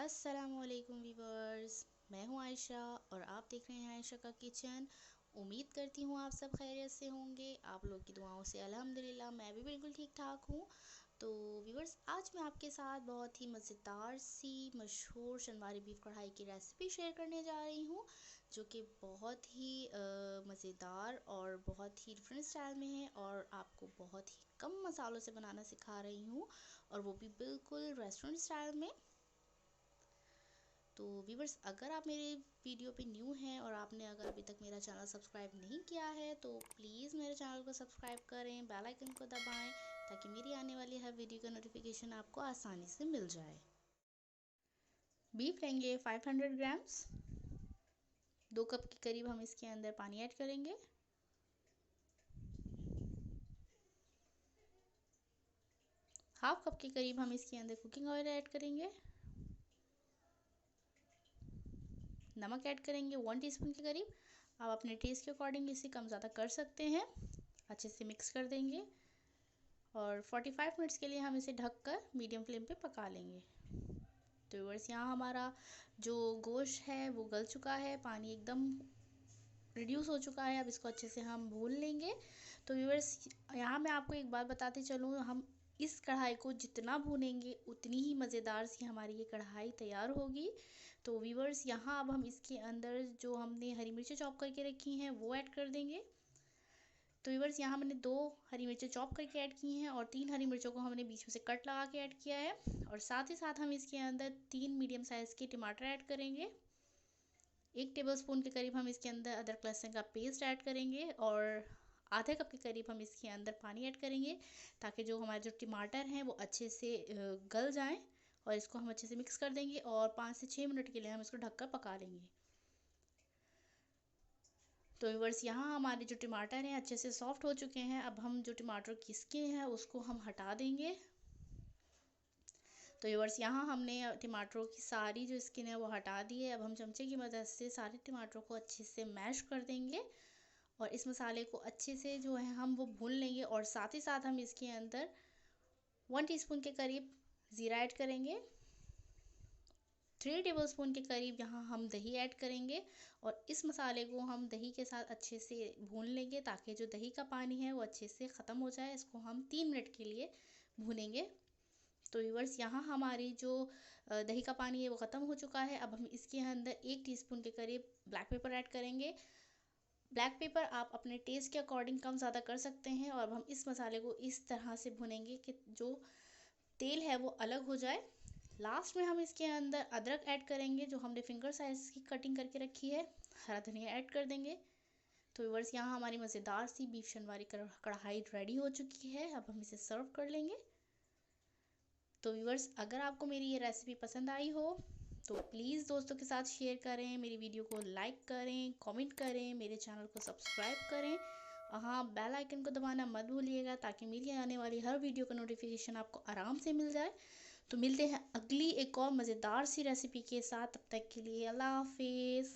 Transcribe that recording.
अस्सलामुअलैकुम वीवर्स, मैं हूं आयशा और आप देख रहे हैं आयशा का किचन। उम्मीद करती हूं आप सब खैरियत से होंगे। आप लोग की दुआओं से अल्हम्दुलिल्लाह मैं भी बिल्कुल ठीक ठाक हूं। तो वीवर्स, आज मैं आपके साथ बहुत ही मज़ेदार सी मशहूर शनवारी बीफ कढ़ाई की रेसिपी शेयर करने जा रही हूं, जो कि बहुत ही मज़ेदार और बहुत ही डिफरेंट स्टाइल में है और आपको बहुत ही कम मसालों से बनाना सिखा रही हूँ, और वो भी बिल्कुल रेस्टोरेंट स्टाइल में। तो व्यूवर्स, अगर आप मेरे वीडियो पे न्यू हैं और आपने अगर अभी तक मेरा चैनल सब्सक्राइब नहीं किया है तो प्लीज़ मेरे चैनल को सब्सक्राइब करें, बेल आइकन को दबाएं ताकि मेरी आने वाली हर वीडियो का नोटिफिकेशन आपको आसानी से मिल जाए। बीफ लेंगे 500 ग्राम्स। 2 कप के करीब हम इसके अंदर पानी ऐड करेंगे। हाफ कप के करीब हम इसके अंदर कुकिंग ऑयल ऐड करेंगे। नमक ऐड करेंगे 1 टीस्पून के करीब। आप अपने टेस्ट के अकॉर्डिंग इसे कम ज़्यादा कर सकते हैं। अच्छे से मिक्स कर देंगे और 45 मिनट्स के लिए हम इसे ढककर मीडियम फ्लेम पे पका लेंगे। तो व्यूअर्स, यहाँ हमारा जो गोश्त है वो गल चुका है, पानी एकदम रिड्यूस हो चुका है। अब इसको अच्छे से हम भून लेंगे। तो व्यूअर्स, यहाँ मैं आपको एक बात बताती चलूँ, हम इस कढ़ाई को जितना भूनेंगे उतनी ही मज़ेदार सी हमारी ये कढ़ाई तैयार होगी। तो व्यूअर्स, यहाँ अब हम इसके अंदर जो हमने हरी मिर्चें चॉप करके रखी हैं वो ऐड कर देंगे। तो व्यूअर्स, यहाँ मैंने 2 हरी मिर्चें चॉप करके ऐड की हैं और 3 हरी मिर्चों को हमने बीच में से कट लगा के ऐड किया है। और साथ ही साथ हम इसके अंदर 3 मीडियम साइज़ के टमाटर ऐड करेंगे। 1 टेबलस्पून के करीब हम इसके अंदर अदरक लहसुन का पेस्ट ऐड करेंगे और आधे कप के करीब हम इसके अंदर पानी ऐड करेंगे, ताकि जो हमारे जो टमाटर हैं वो अच्छे से गल जाएं। और इसको हम अच्छे से मिक्स कर देंगे और 5 से 6 मिनट के लिए हम इसको ढककर पका लेंगे। तो व्यूअर्स, यहाँ हमारे जो टमाटर हैं अच्छे से सॉफ्ट हो चुके हैं। अब हम जो टमाटर की स्किन है उसको हम हटा देंगे। तो व्यूअर्स, यहाँ हमने टमाटरों की सारी जो स्किन है वो हटा दी है। अब हम चमचे की मदद से सारे टमाटरों को अच्छे से मैश कर देंगे और इस मसाले को अच्छे से जो है हम वो भून लेंगे। और साथ ही साथ हम इसके अंदर 1 टीस्पून के करीब ज़ीरा ऐड करेंगे। 3 टेबलस्पून के करीब यहाँ हम दही ऐड करेंगे और इस मसाले को हम दही के साथ अच्छे से भून लेंगे, ताकि जो दही का पानी है वो अच्छे से ख़त्म हो जाए। इसको हम 3 मिनट के लिए भूनेंगे। तो व्यूअर्स, यहाँ हमारी जो दही का पानी है वो ख़त्म हो चुका है। अब हम इसके अंदर 1 टीस्पून के करीब ब्लैक पेपर ऐड करेंगे। ब्लैक पेपर आप अपने टेस्ट के अकॉर्डिंग कम ज़्यादा कर सकते हैं। और अब हम इस मसाले को इस तरह से भुनेंगे कि जो तेल है वो अलग हो जाए। लास्ट में हम इसके अंदर अदरक ऐड करेंगे, जो हमने फिंगर साइज़ की कटिंग करके रखी है। हरा धनिया ऐड कर देंगे। तो व्यूअर्स, यहाँ हमारी मज़ेदार सी बीफ शनवारी कढ़ाई रेडी हो चुकी है। अब हम इसे सर्व कर लेंगे। तो व्यूअर्स, अगर आपको मेरी ये रेसिपी पसंद आई हो तो प्लीज़ दोस्तों के साथ शेयर करें, मेरी वीडियो को लाइक करें, कमेंट करें, मेरे चैनल को सब्सक्राइब करें। हाँ, बेल आइकन को दबाना मत भूलिएगा, ताकि मेरी आने वाली हर वीडियो का नोटिफिकेशन आपको आराम से मिल जाए। तो मिलते हैं अगली एक और मज़ेदार सी रेसिपी के साथ। तब तक के लिए अल्लाह हाफिज़।